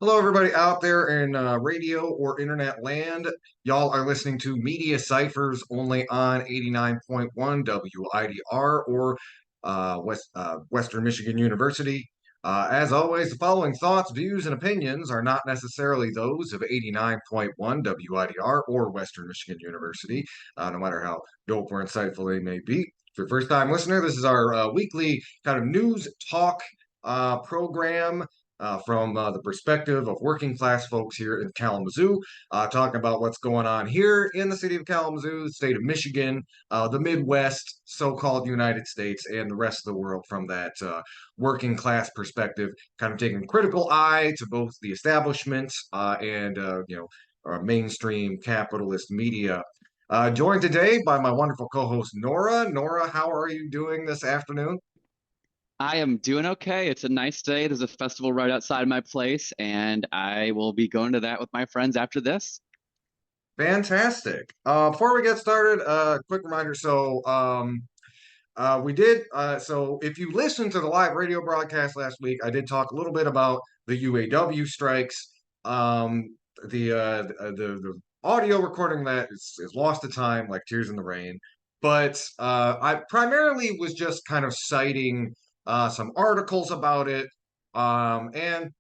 Hello, everybody out there in radio or internet land. Y'all are listening to Media Cyphers only on 89.1 WIDR or Western Michigan University. As always, the following thoughts, views, and opinions are not necessarily those of 89.1 WIDR or Western Michigan University, no matter how dope or insightful they may be. If you're a first time listener, this is our weekly kind of news talk program from the perspective of working class folks here in Kalamazoo, talking about what's going on here in the city of Kalamazoo, the state of Michigan, the Midwest, so-called United States, and the rest of the world from that working class perspective, kind of taking a critical eye to both the establishment and mainstream capitalist media. Joined today by my wonderful co-host Nora. Nora, how are you doing this afternoon? I am doing okay. It's a nice day. There's a festival right outside my place, and I will be going to that with my friends after this. Fantastic. Before we get started, quick reminder. We did. So, if you listened to the live radio broadcast last week, I did talk a little bit about the UAW strikes. The audio recording of that is lost to time, like tears in the rain. But I primarily was just kind of citing some articles about it, and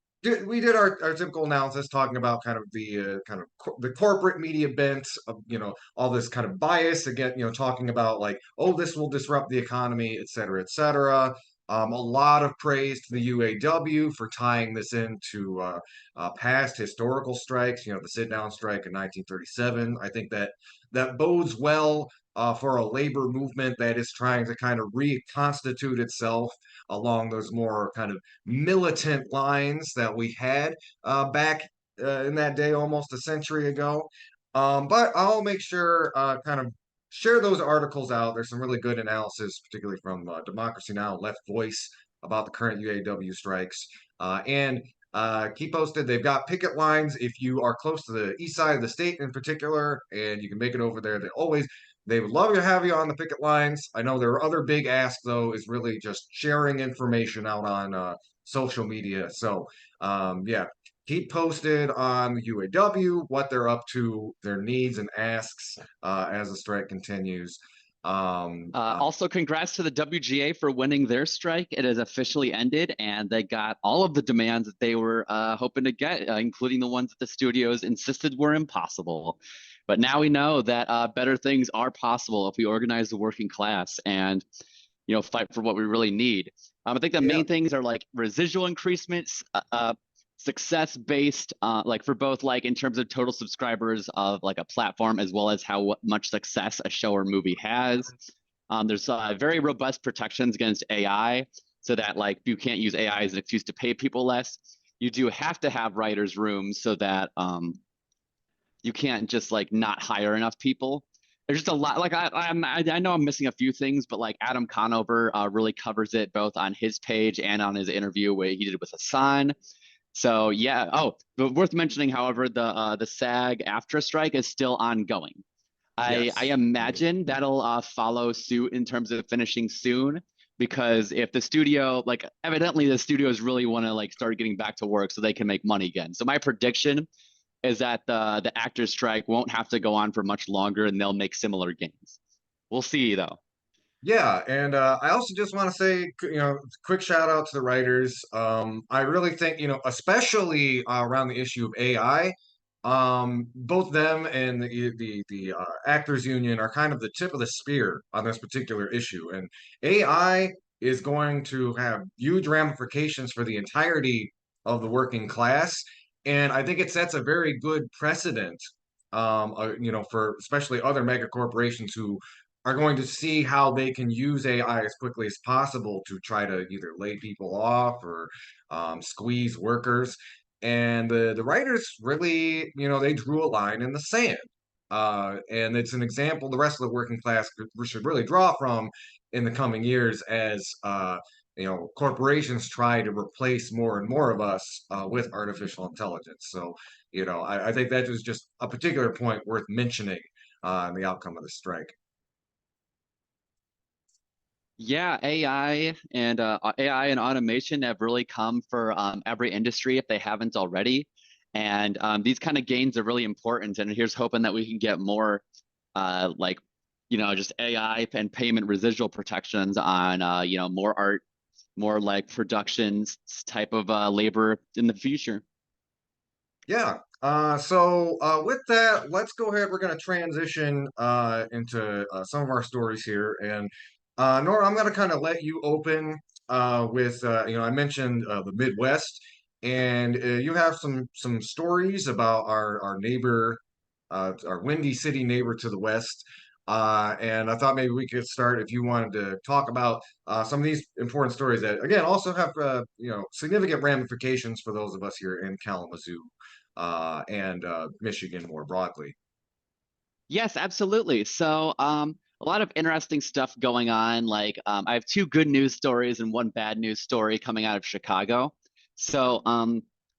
we did our typical analysis, talking about kind of the corporate media bent of all this kind of bias again, talking about like, oh, this will disrupt the economy, et cetera, et cetera. A lot of praise to the UAW for tying this into past historical strikes, the sit down strike in 1937. I think that bodes well for a labor movement that is trying to kind of reconstitute itself along those more kind of militant lines that we had back in that day almost a century ago. But I'll make sure kind of share those articles out. There's some really good analysis, particularly from Democracy Now! Left Voice, about the current UAW strikes. And keep posted. They've got picket lines if you are close to the east side of the state in particular, and you can make it over there. They would love to have you on the picket lines. I know their other big ask, though, is really just sharing information out on social media. Yeah, keep posted on the UAW, what they're up to, their needs and asks as the strike continues. Um, uh, Also, congrats to the WGA for winning their strike. It has officially ended, and they got all of the demands that they were hoping to get, including the ones that the studios insisted were impossible. But now we know that better things are possible if we organize the working class and fight for what we really need. I think the yeah, main things are like residual increasements, success based, like for both like in terms of total subscribers of like a platform as well as how much success a show or movie has. There's very robust protections against AI, so that like you can't use AI as an excuse to pay people less. You do have to have writers' rooms so that you can't just like not hire enough people. There's just a lot. Like I know I'm missing a few things, but like Adam Conover really covers it both on his page and on his interview where he did with Hassan. So yeah. Oh, but worth mentioning, however, the SAG-AFTRA strike is still ongoing. I yes. imagine that'll follow suit in terms of finishing soon, because if the studio, like evidently the studios really want to like start getting back to work so they can make money again. So my prediction is that the actors strike won't have to go on for much longer and they'll make similar gains. We'll see though. Yeah, and I also just want to say, quick shout out to the writers. I really think, especially around the issue of AI, both them and the actors union are kind of the tip of the spear on this particular issue. And AI is going to have huge ramifications for the entirety of the working class, and I think it sets a very good precedent, for especially other mega corporations who are going to see how they can use AI as quickly as possible to try to either lay people off or squeeze workers. And the writers really, they drew a line in the sand. And it's an example the rest of the working class should really draw from in the coming years as corporations try to replace more and more of us with artificial intelligence. So, I think that was just a particular point worth mentioning in the outcome of the strike. Yeah, AI and automation have really come for every industry if they haven't already. And these kind of gains are really important. And here's hoping that we can get more like, just AI and payment residual protections on, more art, more like productions type of labor in the future. Yeah. So with that, let's go ahead. We're going to transition into some of our stories here. And Nora, I'm going to kind of let you open with I mentioned the Midwest, and you have some stories about our neighbor, our Windy City neighbor to the west. And I thought maybe we could start if you wanted to talk about some of these important stories that, again, also have significant ramifications for those of us here in Kalamazoo and Michigan more broadly. Yes, absolutely. So, a lot of interesting stuff going on. Like, I have two good news stories and one bad news story coming out of Chicago. So,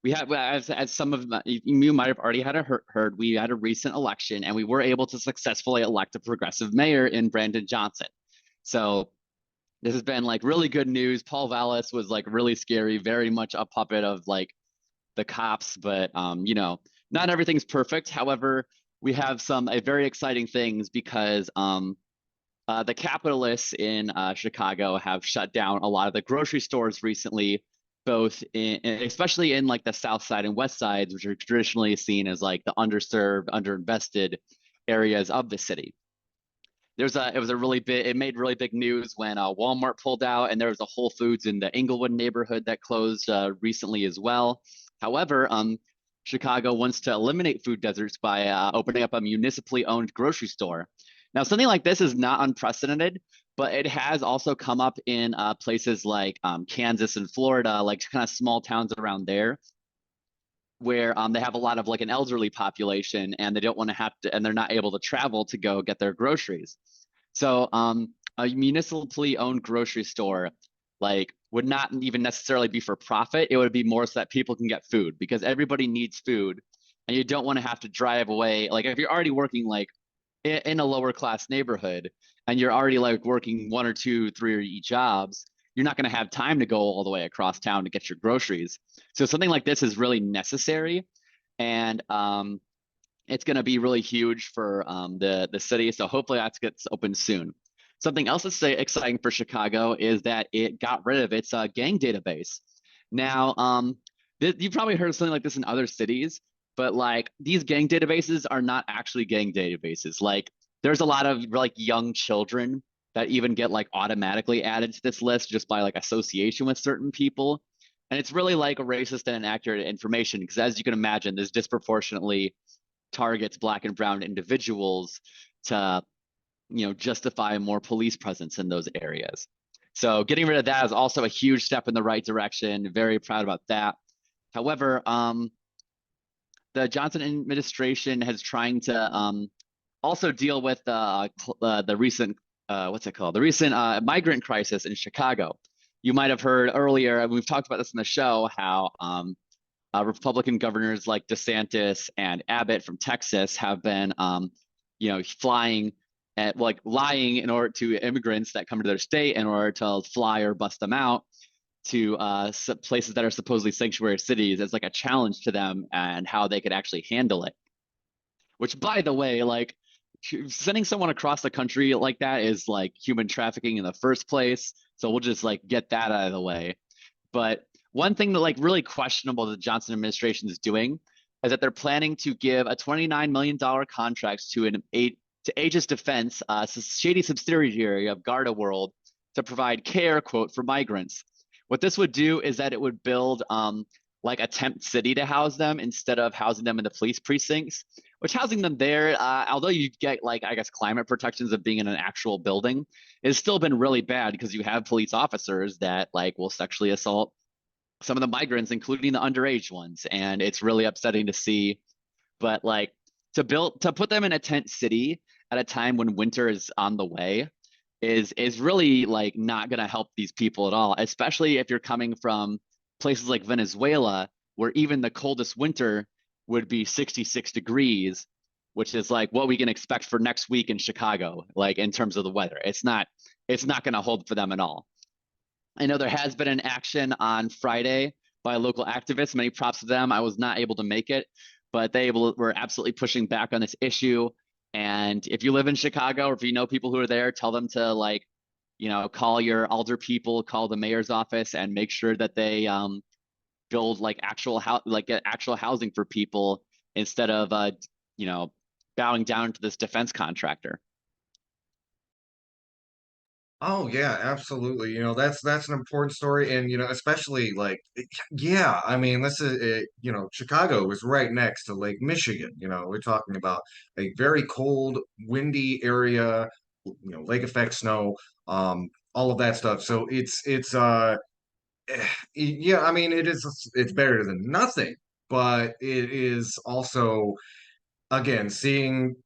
we had, well, as some of you might have already heard, we had a recent election and we were able to successfully elect a progressive mayor in Brandon Johnson. So, this has been like really good news. Paul Vallis was like really scary, very much a puppet of like the cops, but not everything's perfect. However, we have some very exciting things because the capitalists in Chicago have shut down a lot of the grocery stores recently, both especially in like the South Side and West Sides, which are traditionally seen as like the underserved, underinvested areas of the city. It made really big news when Walmart pulled out, and there was a Whole Foods in the Inglewood neighborhood that closed recently as well. However, Chicago wants to eliminate food deserts by opening up a municipally owned grocery store. Now, something like this is not unprecedented, but it has also come up in places like Kansas and Florida, like kind of small towns around there, where they have a lot of like an elderly population and they don't want to have to, and they're not able to travel to go get their groceries. So a municipally owned grocery store like would not even necessarily be for profit. It would be more so that people can get food because everybody needs food and you don't want to have to drive away. Like if you're already working like in a lower class neighborhood and you're already like working one or two, three jobs, you're not going to have time to go all the way across town to get your groceries. So something like this is really necessary. And it's going to be really huge for the city. So hopefully that gets open soon. Something else that's exciting for Chicago is that it got rid of its gang database. Now, you've probably heard of something like this in other cities, but like these gang databases are not actually gang databases. Like there's a lot of like young children that even get like automatically added to this list just by like association with certain people. And it's really like a racist and inaccurate information because as you can imagine, there's disproportionately targets black and brown individuals to justify more police presence in those areas. So getting rid of that is also a huge step in the right direction. Very proud about that. However, the Johnson administration has trying to also deal with the recent what's it called, the recent migrant crisis in Chicago. You might have heard earlier, we've talked about this in the show, how Republican governors like DeSantis and Abbott from Texas have been, flying at like lying in order to immigrants that come to their state in order to fly or bust them out to places that are supposedly sanctuary cities as like a challenge to them and how they could actually handle it. Which, by the way, like sending someone across the country like that is like human trafficking in the first place. So we'll just like get that out of the way. But one thing that like really questionable the Johnson administration is doing is that they're planning to give a $29 million contract to to Aegis Defense, a shady subsidiary of Garda World, to provide care, quote, for migrants. What this would do is that it would build like a tent city to house them instead of housing them in the police precincts, which housing them there, although you get like, I guess, climate protections of being in an actual building, has still been really bad because you have police officers that like will sexually assault some of the migrants, including the underage ones. And it's really upsetting to see. But like to put them in a tent city at a time when winter is on the way is really like not going to help these people at all, especially if you're coming from places like Venezuela, where even the coldest winter would be 66 degrees, which is like what we can expect for next week in Chicago, like in terms of the weather. It's not it's not going to hold for them at all. I know there has been an action on Friday by local activists. Many props to them. I was not able to make it, but were absolutely pushing back on this issue. And if you live in Chicago, or if you know people who are there, tell them to, like, call your alder people, call the mayor's office, and make sure that they build like get actual housing for people instead of you know bowing down to this defense contractor. Oh yeah, absolutely. That's an important story, and especially like, yeah, I mean, this is Chicago is right next to Lake Michigan. We're talking about a very cold, windy area, lake effect snow, all of that stuff. So yeah, I mean, it's better than nothing, but it is also, again, seeing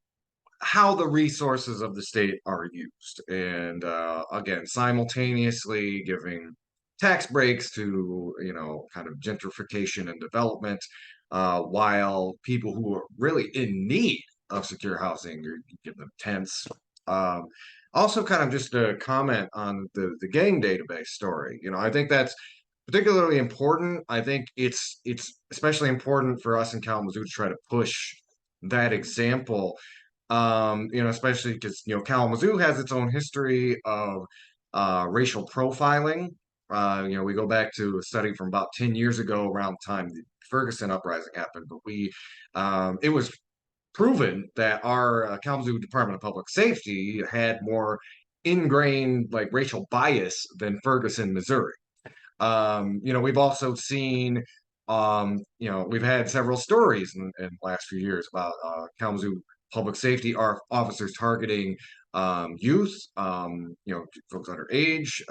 how the resources of the state are used. And again, simultaneously giving tax breaks to, kind of gentrification and development, while people who are really in need of secure housing, you give them tents. Um, Also, kind of just a comment on the gang database story. I think that's particularly important. I think it's especially important for us in Kalamazoo to try to push that example, especially because Kalamazoo has its own history of racial profiling. We go back to a study from about 10 years ago, around the time the Ferguson uprising happened, but it was proven that our Kalamazoo Department of Public Safety had more ingrained like racial bias than Ferguson, Missouri. We've also seen, we've had several stories in the last few years about Kalamazoo public safety officers targeting youth, folks underage,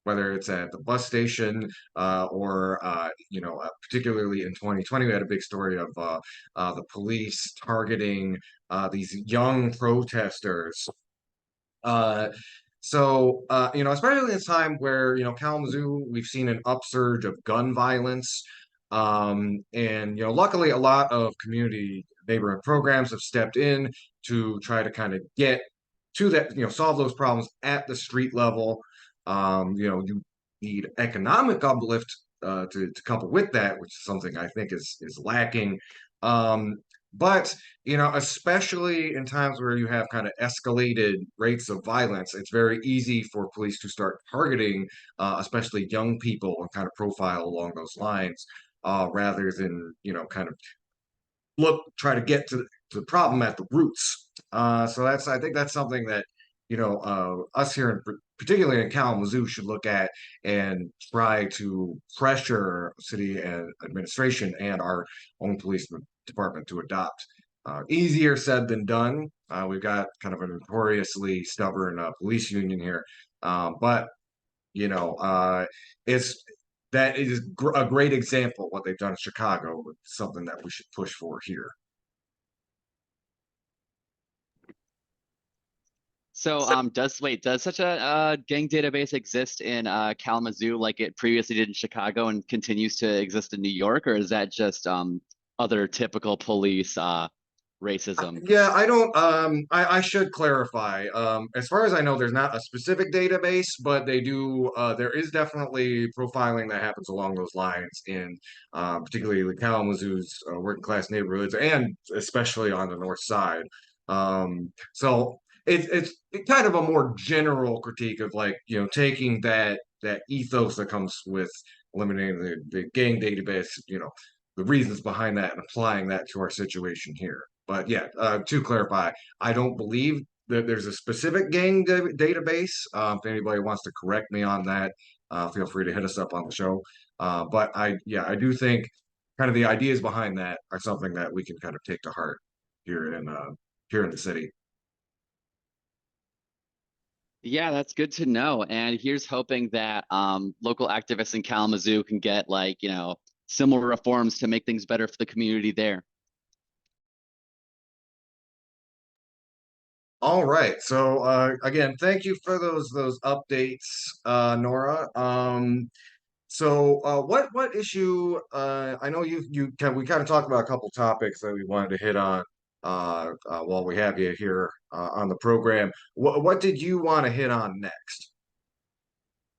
whether it's at the bus station, or, particularly in 2020, we had a big story of the police targeting these young protesters. Uh, especially in this time where, Kalamazoo, we've seen an upsurge of gun violence. And, luckily, a lot of community neighborhood programs have stepped in to try to kind of get to that, solve those problems at the street level. You need economic uplift to couple with that, which is something I think is lacking. Um, but especially in times where you have kind of escalated rates of violence, it's very easy for police to start targeting, especially young people, and kind of profile along those lines, rather than, kind of try to get to the problem at the roots. So I think that's something that, us here, particularly in Kalamazoo, should look at and try to pressure city and administration and our own police department to adopt. Easier said than done. We've got kind of a notoriously stubborn police union here, but you know, it's that is a great example of what they've done in Chicago, with something that we should push for here. So, does such a gang database exist in Kalamazoo like it previously did in Chicago and continues to exist in New York, or is that just other typical police racism? Yeah, I don't. I should clarify. As far as I know, there's not a specific database, but they do. There is definitely profiling that happens along those lines in, particularly Kalamazoo's working class neighborhoods, and especially on the north side. So it's kind of a more general critique of, like, taking that ethos that comes with eliminating the gang database, the reasons behind that, and applying that to our situation here. But yeah, to clarify, I don't believe that there's a specific gang database. If anybody wants to correct me on that, feel free to hit us up on the show. But I do think kind of the ideas behind that are something that we can kind of take to heart here in the city. Yeah, that's good to know. And here's hoping that local activists in Kalamazoo can get, like, similar reforms to make things better for the community there. All right. So again, thank you for those updates, Nora. What issue? I know we kind of talked about a couple topics that we wanted to hit on. while we have you here on the program. What did you want to hit on next?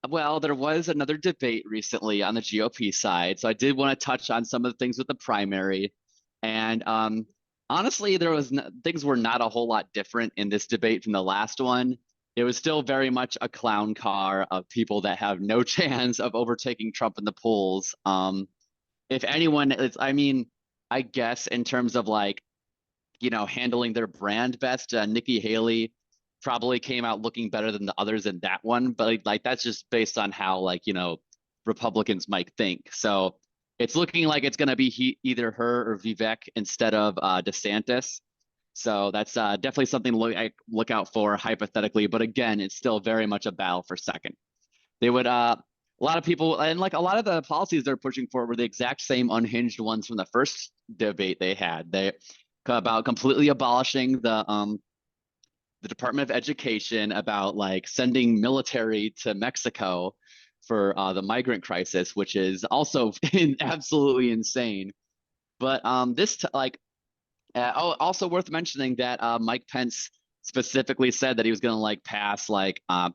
Well, there was another debate recently on the GOP side, so I did want to touch on some of the things with the primary. And honestly, things were not a whole lot different in this debate from the last one. It was still very much a clown car of people that have no chance of overtaking Trump in the polls. If anyone is, I mean, I guess in terms of like, handling their brand best, Nikki Haley probably came out looking better than the others in that one, but like that's just based on how like, Republicans might think. So it's looking like it's going to be either her or Vivek instead of DeSantis. So that's definitely something to look out for hypothetically. But again, it's still very much a battle for second. They would a lot of people and like a lot of the policies they're pushing for were the exact same unhinged ones from the first debate they had. They about completely abolishing the Department of Education, about like sending military to Mexico for the migrant crisis, which is also absolutely insane. But also worth mentioning that Mike Pence specifically said that he was going to like pass like a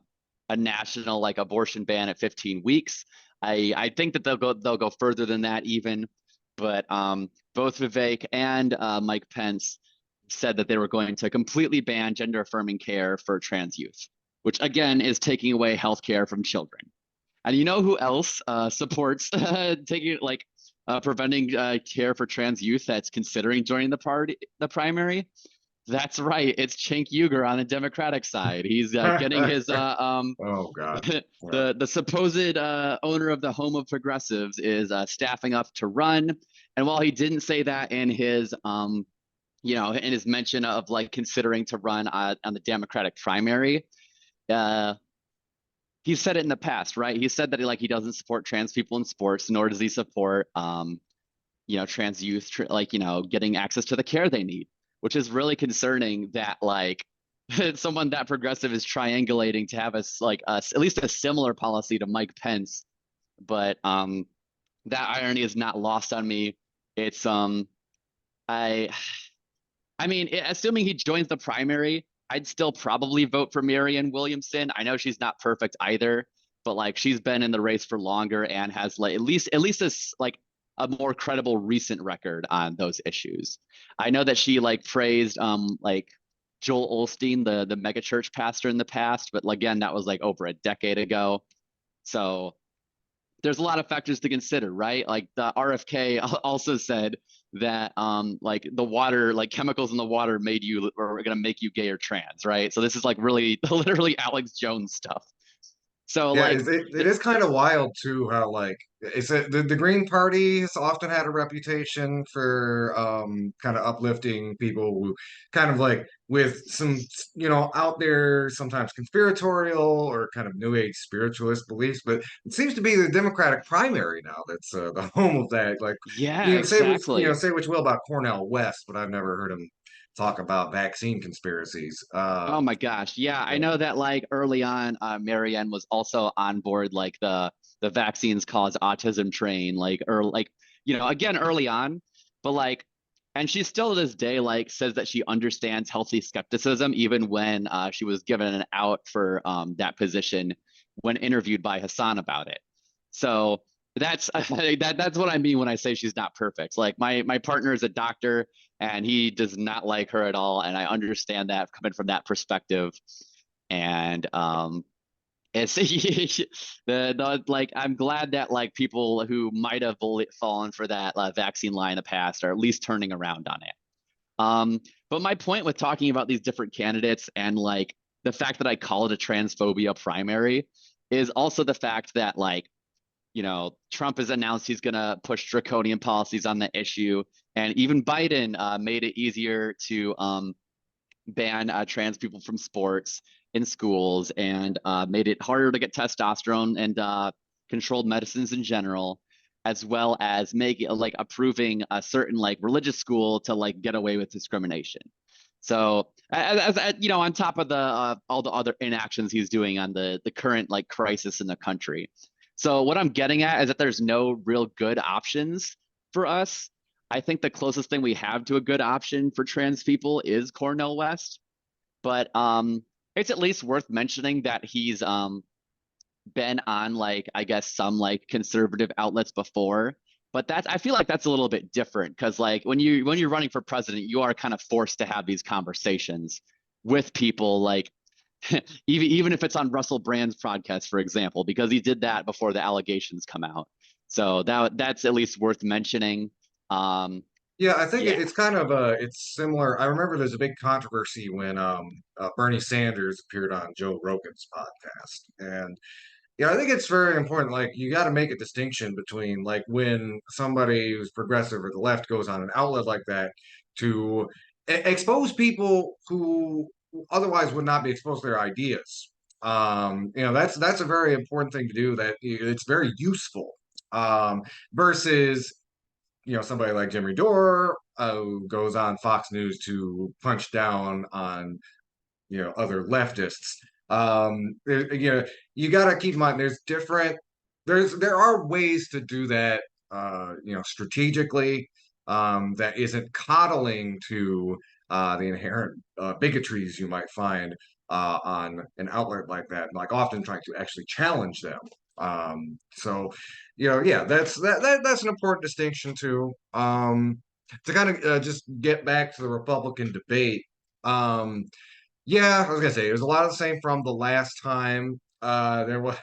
national like abortion ban at 15 weeks. I think that they'll go further than that even, but both Vivek and Mike Pence said that they were going to completely ban gender affirming care for trans youth, which again is taking away health care from children. And you know who else supports taking like preventing care for trans youth that's considering joining the primary? That's right. It's Cenk Uygur on the Democratic side. He's getting his Oh God. Yeah. the supposed owner of the Home of Progressives is staffing up to run. And while he didn't say that in his in his mention of like considering to run on the Democratic primary, uh, he said it in the past, right? He said that he doesn't support trans people in sports, nor does he support trans youth getting access to the care they need, which is really concerning that like someone that progressive is triangulating to have at least a similar policy to Mike Pence. But that irony is not lost on me. It's I I mean, assuming he joins the primary, I'd still probably vote for Marianne Williamson. I know she's not perfect either, but like she's been in the race for longer and has like at least this like a more credible recent record on those issues. I know that she like praised like Joel Olstein, the megachurch pastor in the past, but again, that was like over a decade ago. So there's a lot of factors to consider, right? Like the RFK also said that like the water, like chemicals in the water made you or are gonna make you gay or trans, right? So this is like really literally Alex Jones stuff. So Yeah, like it is kind of wild too how like the Green Party has often had a reputation for kind of uplifting people who kind of like with some out there sometimes conspiratorial or kind of new age spiritualist beliefs, but it seems to be the Democratic primary now that's the home of that. Like yeah, you can exactly. say what you will about Cornell West, but I've never heard him talk about vaccine conspiracies. Oh my gosh. Yeah, I know that like early on, Marianne was also on board like the vaccines cause autism train, like or like, again early on, but like and she still to this day like says that she understands healthy skepticism, even when she was given an out for that position when interviewed by Hassan about it. So that's that's what I mean when I say she's not perfect. Like my partner is a doctor and he does not like her at all. And I understand that coming from that perspective. And it's like I'm glad that like people who might have fallen for that vaccine lie in the past are at least turning around on it. But my point with talking about these different candidates and like the fact that I call it a transphobia primary is also the fact that like Trump has announced he's going to push draconian policies on the issue. And even Biden made it easier to ban trans people from sports in schools and made it harder to get testosterone and controlled medicines in general, as well as making like approving a certain like religious school to like get away with discrimination. So on top of the all the other inactions he's doing on the current like crisis in the country. So what I'm getting at is that there's no real good options for us. I think the closest thing we have to a good option for trans people is Cornel West, but it's at least worth mentioning that he's been on like I guess some like conservative outlets before. But that's I feel like that's a little bit different because like when you're running for president, you are kind of forced to have these conversations with people like even if it's on Russell Brand's podcast, for example, because he did that before the allegations come out. So that's at least worth mentioning. Um, Yeah, I think yeah, it's kind of it's similar. I remember there's a big controversy when Bernie Sanders appeared on Joe Rogan's podcast, and yeah, I think it's very important. Like, you got to make a distinction between like when somebody who's progressive or the left goes on an outlet like that to expose people who otherwise would not be exposed to their ideas. That's a very important thing to do. That it's very useful. Versus somebody like Jimmy Dore who goes on Fox News to punch down on other leftists. You got to keep in mind there are ways to do that strategically, that isn't coddling to the inherent bigotries you might find on an outlet like that, like often trying to actually challenge them. Yeah, that's an important distinction too. To kind of just get back to the Republican debate. Yeah, I was gonna say it was a lot of the same from the last time. There was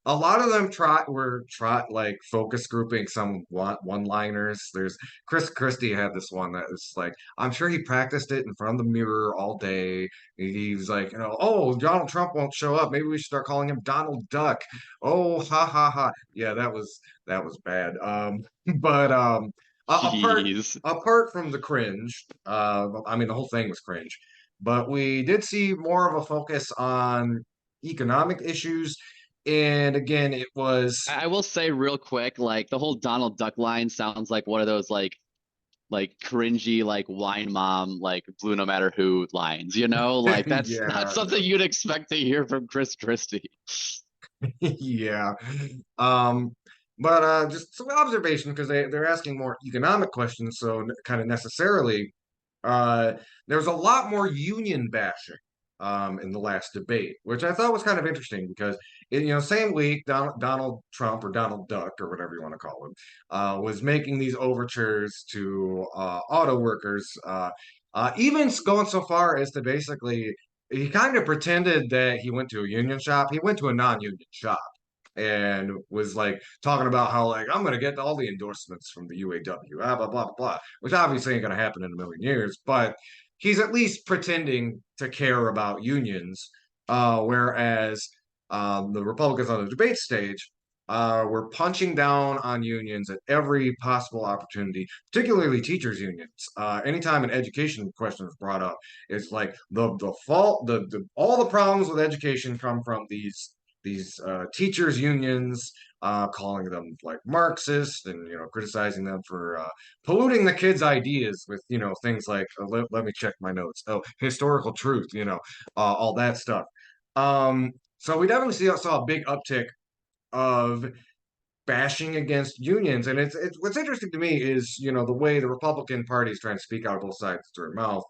a lot of them were like focus grouping some one-liners. There's Chris Christie had this one that was like, I'm sure he practiced it in front of the mirror all day. He's like, oh, Donald Trump won't show up. Maybe we should start calling him Donald Duck. Oh, ha ha ha. Yeah, that was bad. But apart jeez. apart from the cringe, I mean the whole thing was cringe. But we did see more of a focus on economic issues, and again, it was I will say real quick, like the whole Donald Duck line sounds like one of those like cringy like wine mom like blue no matter who lines, you know? Like that's not yeah, something you'd expect to hear from Chris Christie. yeah. Um, but just some observation because they're asking more economic questions, so kind of necessarily, uh, there was a lot more union bashing in the last debate, which I thought was kind of interesting because same week Donald Trump or Donald Duck or whatever you want to call him was making these overtures to auto workers, even going so far as to basically he kind of pretended that he went to a union shop. He went to a non-union shop and was like talking about how like I'm gonna get all the endorsements from the UAW, blah blah blah blah, which obviously ain't gonna happen in a million years, but he's at least pretending to care about unions, whereas the Republicans on the debate stage were punching down on unions at every possible opportunity, particularly teachers' unions. Anytime an education question is brought up, it's like the fault, all the problems with education come from these teachers unions, calling them like Marxist and criticizing them for polluting the kids' ideas with things like let me check my notes. Oh, historical truth, all that stuff. So we definitely saw a big uptick of bashing against unions, and it's what's interesting to me is the way the Republican Party is trying to speak out of both sides of their mouth,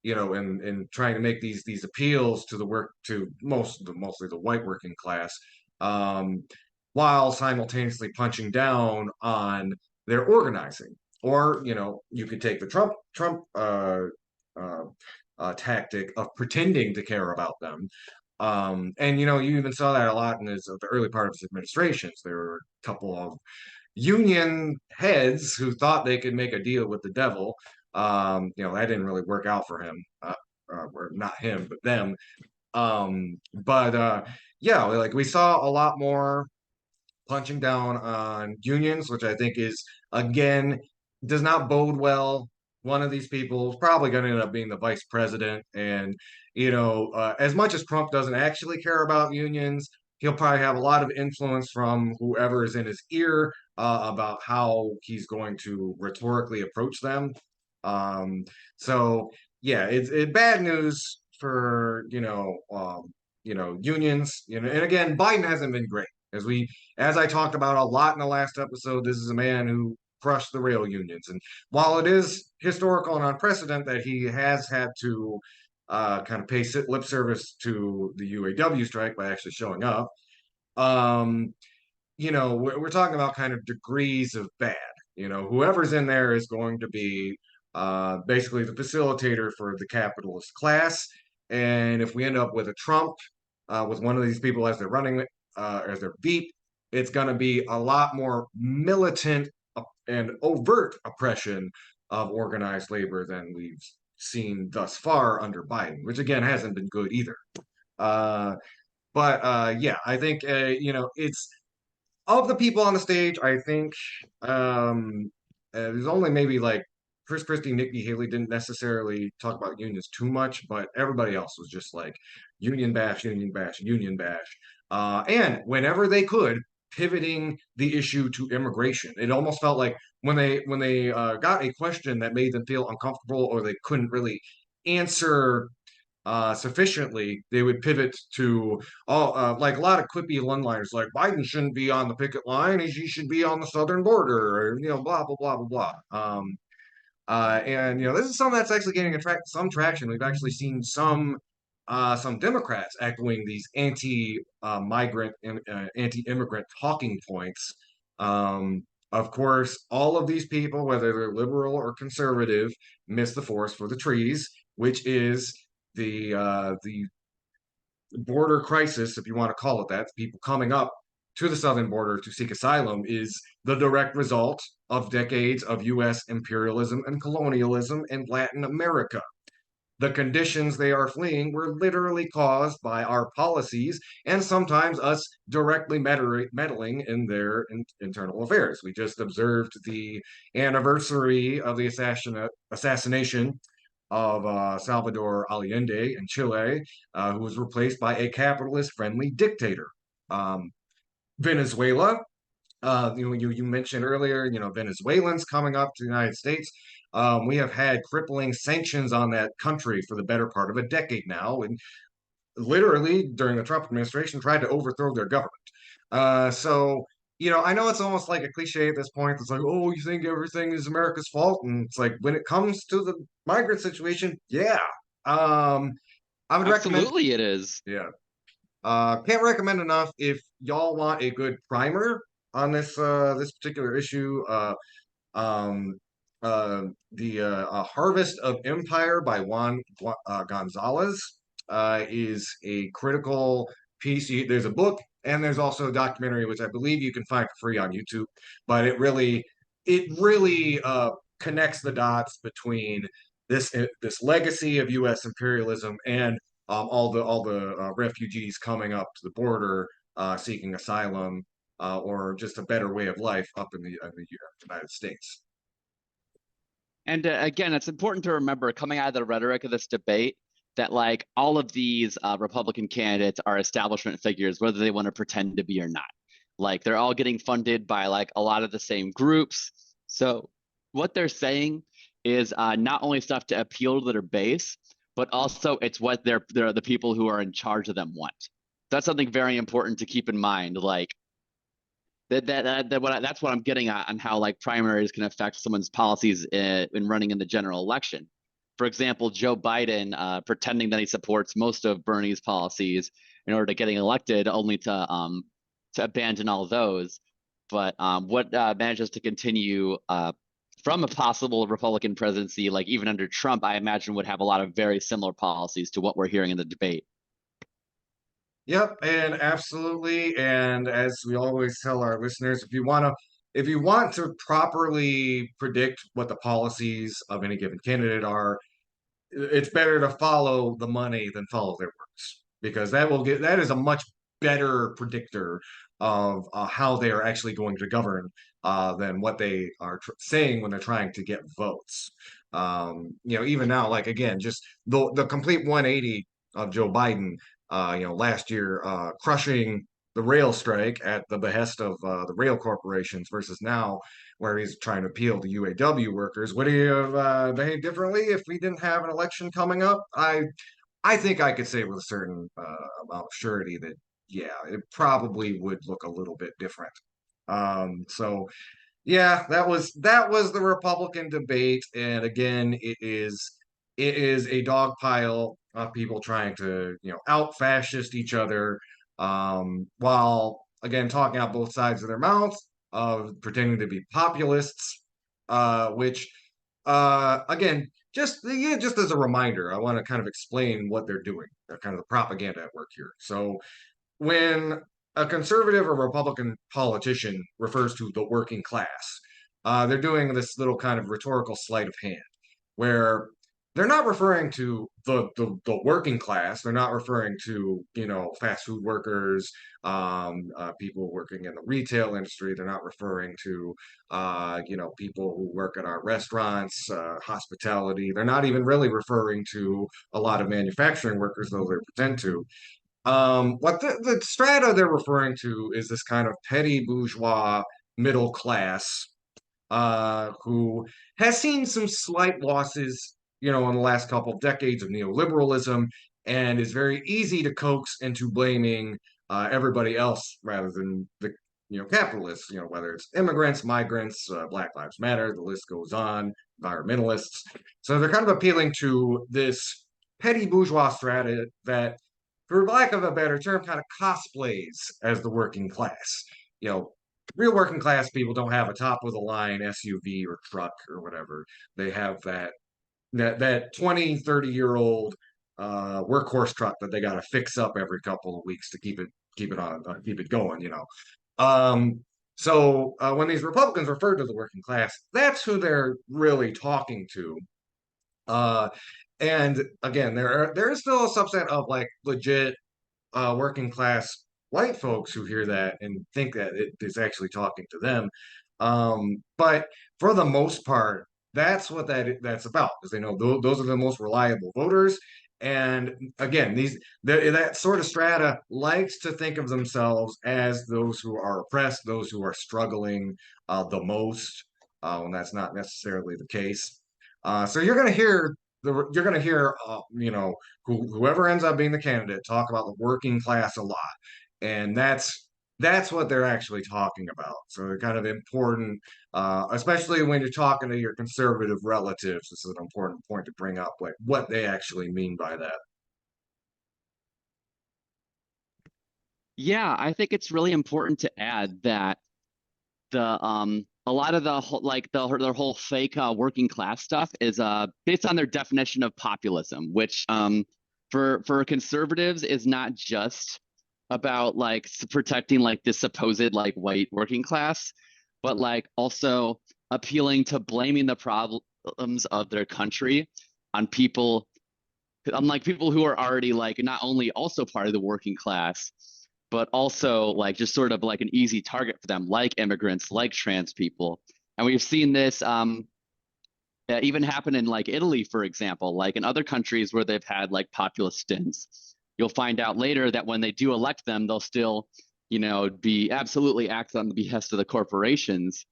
and trying to make these appeals to the work to mostly the white working class, um, while simultaneously punching down on their organizing. Or you could take the Trump uh, tactic of pretending to care about them. And you even saw that a lot in the early part of his administrations. There were a couple of union heads who thought they could make a deal with the devil. That didn't really work out for him, or not him, but them. But yeah, like we saw a lot more punching down on unions, which I think is again does not bode well. One of these people is probably going to end up being the vice president, and as much as Trump doesn't actually care about unions, he'll probably have a lot of influence from whoever is in his ear about how he's going to rhetorically approach them. Um, so yeah, it's bad news for unions. And again, Biden hasn't been great as I talked about a lot in the last episode. This is a man who crush the rail unions. And while it is historical and unprecedented that he has had to kind of pay lip service to the UAW strike by actually showing up, um, we're talking about kind of degrees of bad. Whoever's in there is going to be basically the facilitator for the capitalist class. And if we end up with a Trump, with one of these people as they're running, as their beat, it's going to be a lot more militant and overt oppression of organized labor than we've seen thus far under Biden, which again hasn't been good either. Uh, but yeah, I think it's of the people on the stage. I think there's only maybe like Chris Christie, Nikki Haley didn't necessarily talk about unions too much, but everybody else was just like union bash, union bash, union bash. And whenever they could, pivoting the issue to immigration. It almost felt like when they got a question that made them feel uncomfortable or they couldn't really answer sufficiently, they would pivot to like a lot of quippy one-liners, like Biden shouldn't be on the picket line; he should be on the southern border, or blah blah blah blah blah. And this is something that's actually getting some traction. We've actually seen some Democrats echoing these anti-migrant and anti-immigrant talking points. Of course, all of these people, whether they're liberal or conservative, miss the forest for the trees, which is the border crisis, if you want to call it that, people coming up to the southern border to seek asylum, is the direct result of decades of U.S. imperialism and colonialism in Latin America. The conditions they are fleeing were literally caused by our policies and sometimes us directly meddling in their internal affairs. We just observed the anniversary of the assassination of Salvador Allende in Chile, who was replaced by a capitalist-friendly dictator. Um, Venezuela, you mentioned earlier, Venezuelans coming up to the United States. We have had crippling sanctions on that country for the better part of a decade now, and literally during the Trump administration tried to overthrow their government. So I know it's almost like a cliche at this point. It's like, oh, you think everything is America's fault, and it's like when it comes to the migrant situation, yeah. I would recommend, Absolutely, it is. yeah. Can't recommend enough if y'all want a good primer on this particular issue. Um, the Harvest of Empire by Juan Gonzalez is a critical piece. There's a book and there's also a documentary, which I believe you can find for free on YouTube. But it really connects the dots between this legacy of U.S. imperialism and all the refugees coming up to the border seeking asylum or just a better way of life up in the United States. And again, it's important to remember coming out of the rhetoric of this debate that like all of these Republican candidates are establishment figures, whether they want to pretend to be or not. Like they're all getting funded by like a lot of the same groups. So what they're saying is not only stuff to appeal to their base, but also it's what they're the people who are in charge of them want. That's something very important to keep in mind. Like that's what I'm getting at on how like primaries can affect someone's policies in running in the general election. For example, Joe Biden pretending that he supports most of Bernie's policies in order to getting elected, only to abandon all those. But what manages to continue from a possible Republican presidency, like even under Trump, I imagine would have a lot of very similar policies to what we're hearing in the debate. Yep, and absolutely. And as we always tell our listeners, if you want to properly predict what the policies of any given candidate are, it's better to follow the money than follow their words because that is a much better predictor of how they are actually going to govern than what they are saying when they're trying to get votes. Even now, like again, just the complete 180 of Joe Biden. Last year, crushing the rail strike at the behest of the rail corporations versus now where he's trying to appeal to UAW workers. Would he have behaved differently if we didn't have an election coming up? I think I could say with a certain amount of surety that yeah, it probably would look a little bit different. So Yeah, that was the Republican debate, and again, it is a dog pile of people trying to out fascist each other, while again talking out both sides of their mouths of pretending to be populists, which again just yeah, just as a reminder, I want to kind of explain what they're doing, kind of the propaganda at work here. So when a conservative or Republican politician refers to the working class, they're doing this little kind of rhetorical sleight of hand where they're not referring to the working class. They're not referring to, fast food workers, people working in the retail industry. They're not referring to, people who work at our restaurants, hospitality. They're not even really referring to a lot of manufacturing workers, though they pretend to. What the strata they're referring to is this kind of petty bourgeois middle class, who has seen some slight losses, in the last couple of decades of neoliberalism, and is very easy to coax into blaming everybody else rather than the capitalists. Whether it's immigrants, migrants, Black Lives Matter, the list goes on, environmentalists. So they're kind of appealing to this petty bourgeois strata that, for lack of a better term, kind of cosplays as the working class. You know, Real working class people don't have a top of the line SUV or truck or whatever. They have that 20, 30 year old workhorse truck that they got to fix up every couple of weeks to keep it going. So when these Republicans refer to the working class, that's who they're really talking to. Uh, and again, there is still a subset of like legit working class white folks who hear that and think that it is actually talking to them. But for the most part, that's what that's about, because they know those are the most reliable voters. And again, that sort of strata likes to think of themselves as those who are oppressed, those who are struggling the most, when that's not necessarily the case. So you're going to hear whoever ends up being the candidate talk about the working class a lot, and that's what they're actually talking about. So they're kind of important, especially when you're talking to your conservative relatives. This is an important point to bring up, like what they actually mean by that. Yeah, I think it's really important to add that the a lot of the whole like their whole fake working class stuff is based on their definition of populism, which for conservatives is not just about like protecting like this supposed like white working class, but like also appealing to blaming the problems of their country on people, unlike people who are already like not only also part of the working class, but also like just sort of like an easy target for them, like immigrants, like trans people. And we've seen this even happen in like Italy, for example, like in other countries where they've had like populist stints. You'll find out later that when they do elect them, they'll still, be absolutely act on the behest of the corporations,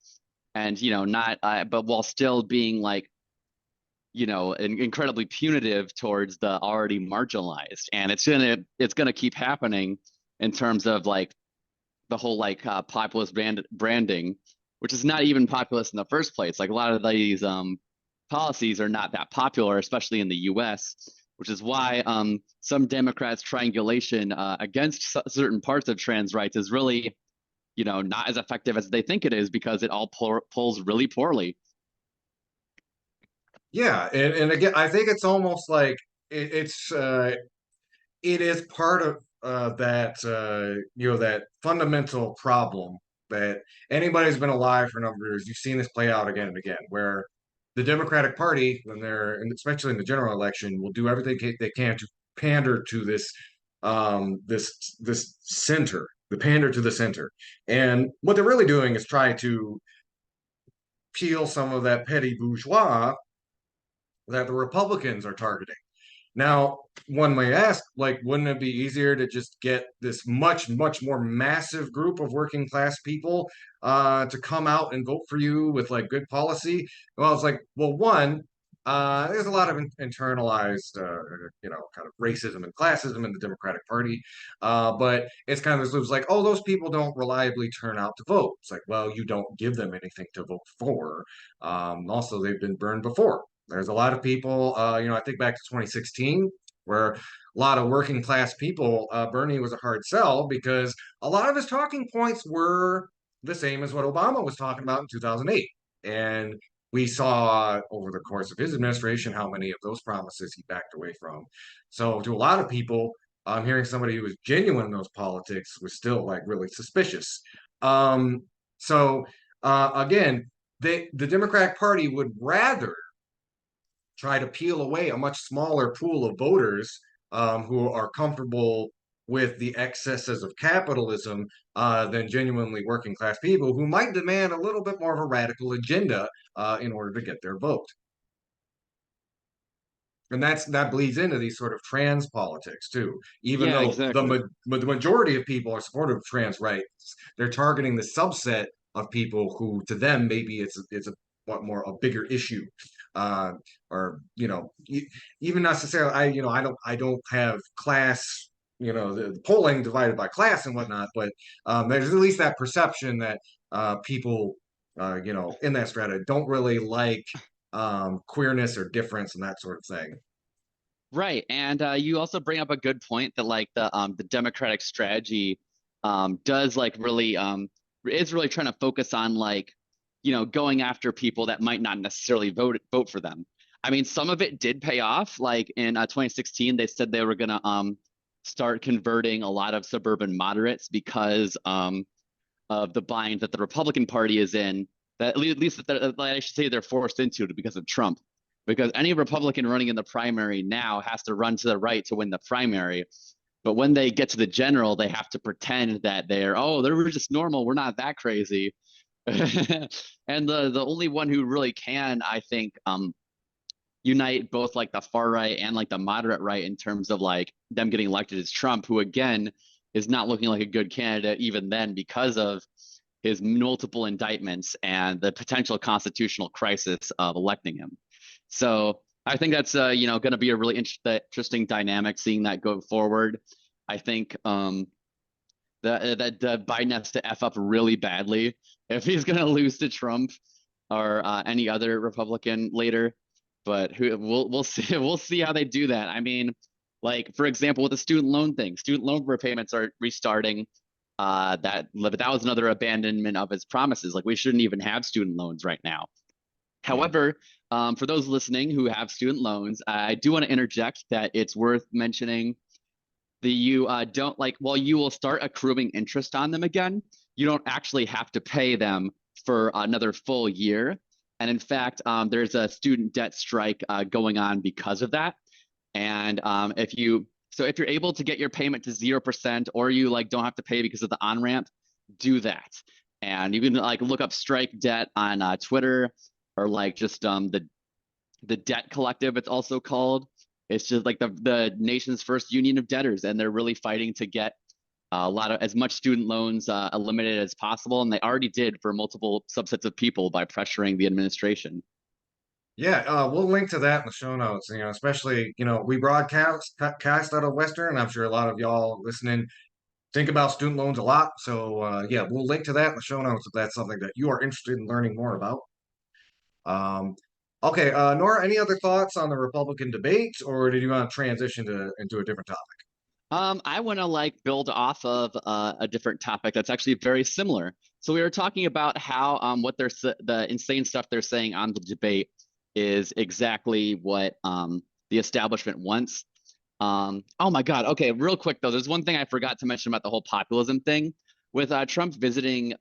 and not, but while still being like incredibly punitive towards the already marginalized. And it's gonna keep happening in terms of like the whole like populist branding, which is not even populist in the first place. Like a lot of these policies are not that popular, especially in the U.S., which is why some Democrats' triangulation against certain parts of trans rights is really, not as effective as they think it is, because it all pulls really poorly. Yeah, and again, I think it's almost like it is part of that fundamental problem that anybody who's been alive for a number of years, you've seen this play out again and again, where the Democratic Party, when they're, and especially in the general election, will do everything they can to pander to this center, the pander to the center. And what they're really doing is try to peel some of that petty bourgeois that the Republicans are targeting. Now, one may ask, like, wouldn't it be easier to just get this much, much more massive group of working class people to come out and vote for you with like good policy? Well, it's like, well, one, There's a lot of internalized, kind of racism and classism in the Democratic Party. But it's kind of this was like, oh, those people don't reliably turn out to vote. It's like, well, you don't give them anything to vote for. Also, they've been burned before. There's a lot of people, I think back to 2016, where a lot of working class people, Bernie was a hard sell because a lot of his talking points were the same as what Obama was talking about in 2008. And we saw over the course of his administration how many of those promises he backed away from. So to a lot of people, hearing somebody who was genuine in those politics was still like really suspicious. Um, again, the Democratic Party would rather try to peel away a much smaller pool of voters who are comfortable with the excesses of capitalism than genuinely working class people who might demand a little bit more of a radical agenda in order to get their vote. And that bleeds into these sort of trans politics too. Even Yeah, though exactly. the majority of people are supportive of trans rights, they're targeting the subset of people who, to them, maybe it's a what more a bigger issue, or even necessarily. I don't have class. The polling divided by class and whatnot, but there's at least that perception that people, in that strata don't really like queerness or difference and that sort of thing. Right. And you also bring up a good point that like the Democratic strategy does like really is really trying to focus on like, going after people that might not necessarily vote for them. I mean, some of it did pay off. Like in 2016, they said they were gonna start converting a lot of suburban moderates because of the bind that the Republican Party is in, that at least that I should say they're forced into it because of Trump. Because any Republican running in the primary now has to run to the right to win the primary. But when they get to the general, they have to pretend that they're just normal. We're not that crazy. And the only one who really can, I think, unite both like the far right and like the moderate right in terms of like them getting elected is Trump, who again is not looking like a good candidate even then because of his multiple indictments and the potential constitutional crisis of electing him. So I think that's going to be a really interesting dynamic seeing that go forward. I think that Biden has to f up really badly if he's going to lose to Trump or any other Republican later. But we'll see we'll see how they do that. I mean, like for example, with the student loan thing, student loan repayments are restarting. That was another abandonment of his promises. Like we shouldn't even have student loans right now. Mm. However, for those listening who have student loans, I do want to interject that it's worth mentioning that you don't like, while you will start accruing interest on them again, you don't actually have to pay them for another full year. And in fact, there's a student debt strike going on because of that. And if you're able to get your payment to 0% or you like don't have to pay because of the on ramp, do that. And you can like look up strike debt on Twitter or like just the debt collective, it's also called. It's just like the nation's first union of debtors, and they're really fighting to get a lot of as much student loans eliminated as possible, and they already did for multiple subsets of people by pressuring the administration. Yeah, we'll link to that in the show notes. Especially we cast out of Western, and I'm sure a lot of y'all listening think about student loans a lot. So yeah, we'll link to that in the show notes if that's something that you are interested in learning more about. Um, okay, Nora, any other thoughts on the Republican debate, or did you want to transition into a different topic? I want to like build off of a different topic that's actually very similar. So we were talking about how the insane stuff they're saying on the debate is exactly what the establishment wants. Oh my God. Okay, real quick though, there's one thing I forgot to mention about the whole populism thing with Trump visiting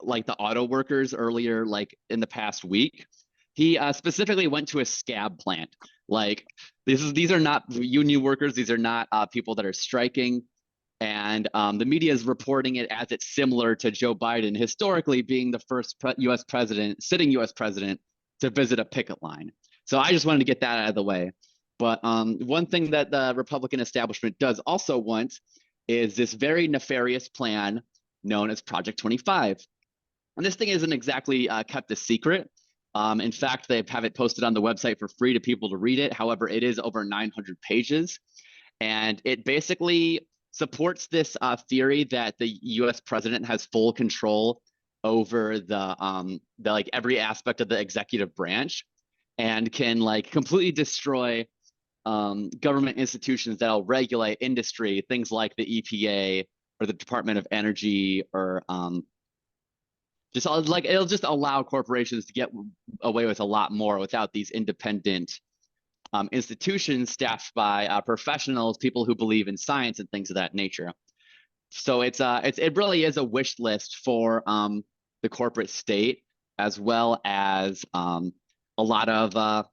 like the auto workers earlier, like in the past week. He specifically went to a scab plant. Like these are not union workers. These are not people that are striking. And the media is reporting it as it's similar to Joe Biden historically being the first U.S. president, sitting U.S. president to visit a picket line. So I just wanted to get that out of the way. But one thing that the Republican establishment does also want is this very nefarious plan known as Project 25. And this thing isn't exactly kept a secret. In fact, they have it posted on the website for free to people to read it. However, it is over 900 pages. And it basically supports this theory that the U.S. president has full control over the like every aspect of the executive branch and can like completely destroy government institutions that'll regulate industry, things like the EPA or the Department of Energy, or just like it'll just allow corporations to get away with a lot more without these independent institutions staffed by professionals, people who believe in science and things of that nature. So it really is a wish list for the corporate state, as well as a lot of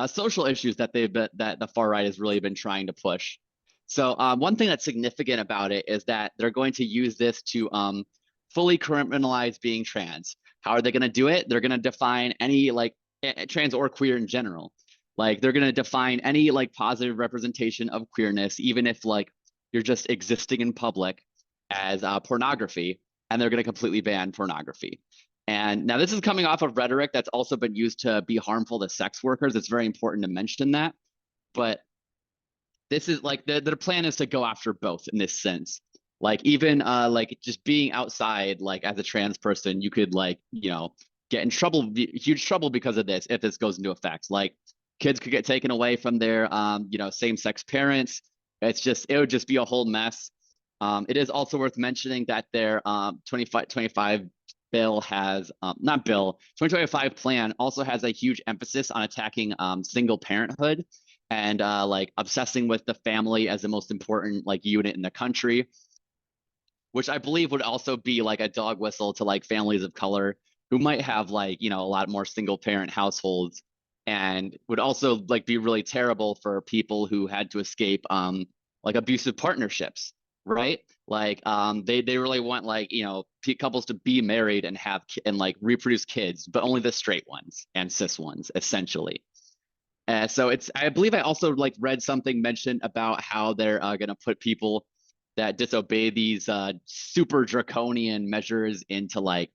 social issues that that the far right has really been trying to push. So one thing that's significant about it is that they're going to use this to fully criminalize being trans. How are they going to do it? They're going to define any like trans or queer in general. Like they're going to define any like positive representation of queerness, even if like you're just existing in public, as pornography, and they're going to completely ban pornography. And now this is coming off of rhetoric that's also been used to be harmful to sex workers. It's very important to mention that. But this is like their plan is to go after both in this sense. Like even like just being outside, like as a trans person, you could like, get in trouble, huge trouble because of this if this goes into effect. Like kids could get taken away from their same-sex parents. It would just be a whole mess. It is also worth mentioning that their 2025 bill has not bill 2025 plan also has a huge emphasis on attacking single parenthood and like obsessing with the family as the most important like unit in the country, which I believe would also be like a dog whistle to like families of color who might have like a lot more single parent households, and would also like be really terrible for people who had to escape like abusive partnerships, right? Like they really want like couples to be married and have and like reproduce kids, but only the straight ones and cis ones essentially. So I believe I also like read something mentioned about how they're going to put people that disobey these super draconian measures into like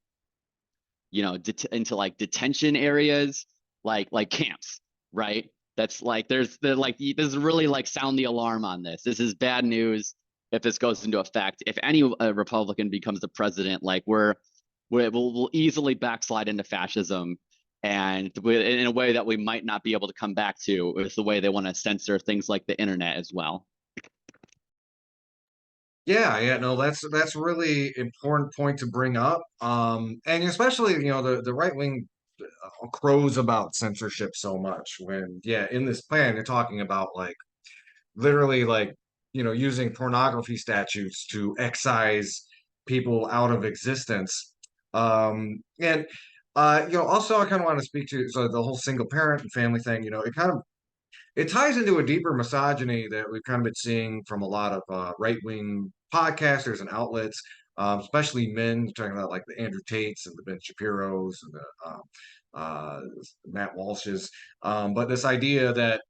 into like detention areas, like camps, right? That's like there's really like sound the alarm on this. This is bad news if this goes into effect. If any Republican becomes the president, like we'll easily backslide into fascism, and in a way that we might not be able to come back to is the way they want to censor things like the internet as well. Yeah, no, that's a really important point to bring up. And especially, the right wing crows about censorship so much when, yeah, in this plan, you're talking about like literally like, using pornography statutes to excise people out of existence. And also I kind of want to speak to so the whole single parent and family thing, it ties into a deeper misogyny that we've kind of been seeing from a lot of right-wing podcasters and outlets, especially men talking about like the Andrew Tates and the Ben Shapiros and the Matt Walshes. But this idea that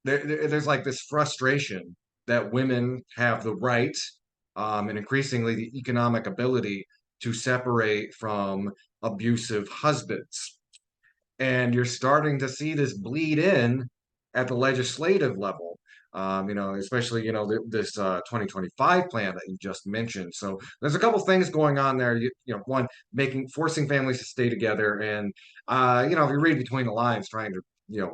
there's like this frustration that women have the right and increasingly the economic ability to separate from abusive husbands. And you're starting to see this bleed in at the legislative level. Especially this 2025 plan that you just mentioned. So there's a couple things going on there. One, forcing families to stay together, and if you read between the lines, trying to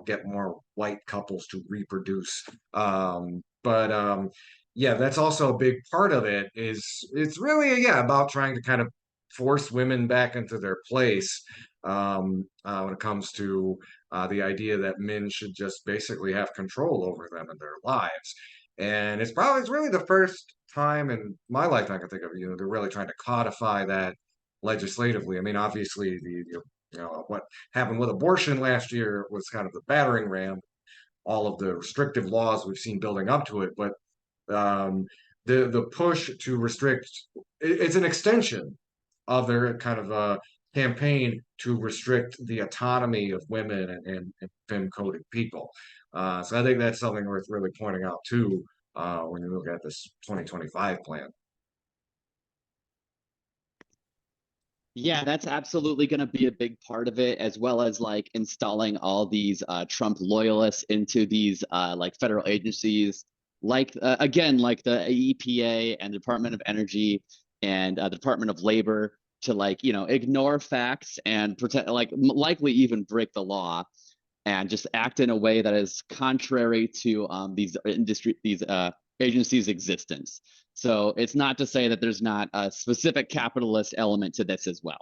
get more white couples to reproduce. But yeah, that's also a big part of it. It's really about trying to kind of force women back into their place when it comes to the idea that men should just basically have control over them and their lives. And it's really the first time in my life I can think of, they're really trying to codify that legislatively. I mean, obviously what happened with abortion last year was kind of the battering ram, all of the restrictive laws we've seen building up to it, but um, the push to restrict it's an extension of their kind of campaign to restrict the autonomy of women and femme-coded people. So I think that's something worth really pointing out too when you look at this 2025 plan. Yeah, that's absolutely going to be a big part of it, as well as like installing all these Trump loyalists into these like federal agencies, like again, like the EPA and the Department of Energy and the Department of Labor, to like ignore facts and pretend like likely even break the law and just act in a way that is contrary to these agencies' existence. So it's not to say that there's not a specific capitalist element to this as well.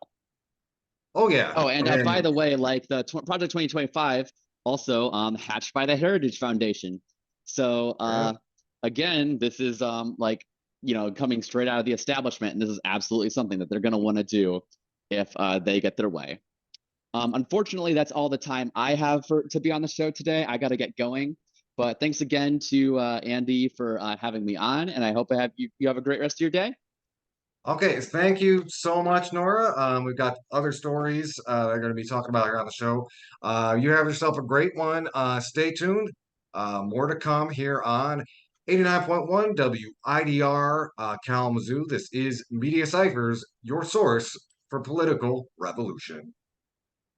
Oh yeah, Oh, and by and the way, like the Project 2025 also hatched by the Heritage Foundation. So yeah. again, this is like coming straight out of the establishment, and this is absolutely something that they're going to want to do if they get their way. Unfortunately, that's all the time I have for to be on the show today. I got to get going. But thanks again to Andy for having me on, and I hope you have a great rest of your day. Okay, thank you so much, Nora. We've got other stories that are going to be talking about here on the show. You have yourself a great one. Stay tuned. More to come here on 89.1 WIDR Kalamazoo. This is Media Cyphers, your source for political revolution.